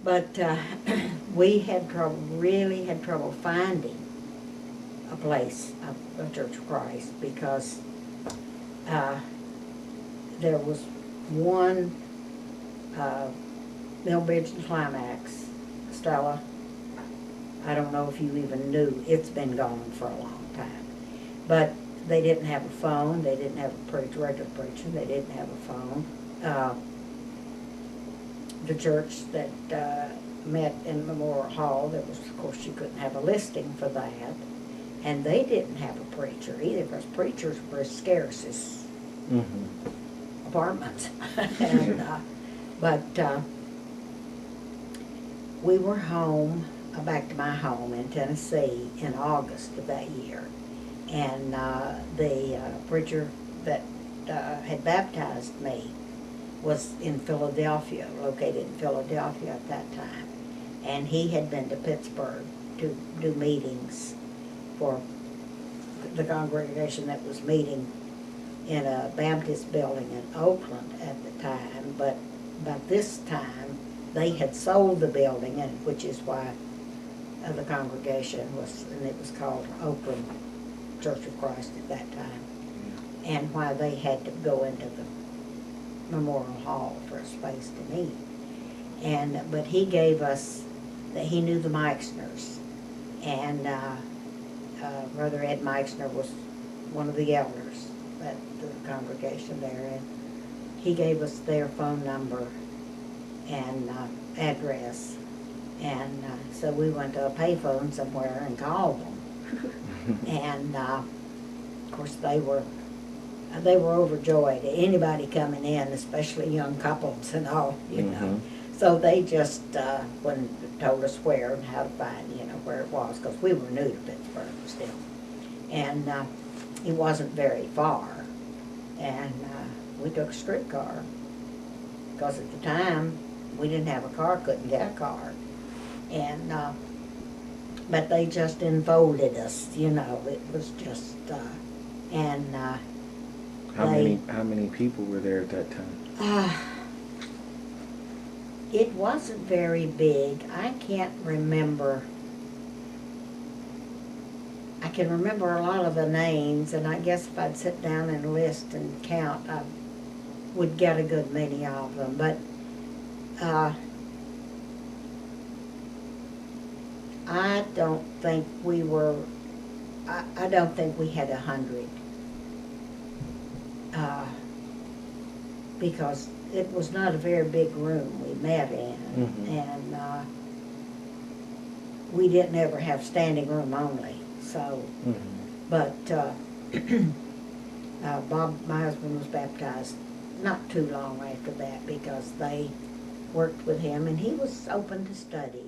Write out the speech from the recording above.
But we had trouble, really had trouble finding a place, a Church of Christ, because there was one, Millbridge and Climax, Stella. I don't know if you even knew, it's been gone for a long time. But they didn't have a phone, they didn't have a preacher, regular preacher, they didn't have a phone. The church that met in Memorial Hall, there was, of course, you couldn't have a listing for that. And they didn't have a preacher either, because preachers were as scarce as apartments. And, but we were home, back to my home in Tennessee in August of that year. And the preacher that had baptized me was in Philadelphia, located in Philadelphia at that time. And he had been to Pittsburgh to do meetings for the congregation that was meeting in a Baptist building in Oakland at the time. But by this time, they had sold the building, and which is why the congregation was, and it was called Oakland Church of Christ at that time, and why they had to go into the Memorial Hall for a space to meet. And but he gave us that he knew the Meixners, and Brother Ed Meixner was one of the elders at the congregation there, and he gave us their phone number and address, and so we went to a payphone somewhere and called them. And of course they were overjoyed. Anybody coming in, especially young couples and all, you know. So they just told us where and how to find, where it was, because we were new to Pittsburgh still. And it wasn't very far. And we took a streetcar, because at the time we didn't have a car, couldn't get a car. And but they just enfolded us, it was just, and how many people were there at that time? It wasn't very big. I can't remember. I can remember a lot of the names, and I guess if I'd sit down and list and count, I would get a good many of them. But I don't think we were, I don't think we had 100. Because it was not a very big room we met in, and we didn't ever have standing room only. So, but Bob, my husband, was baptized not too long after that, because they worked with him, and he was open to study.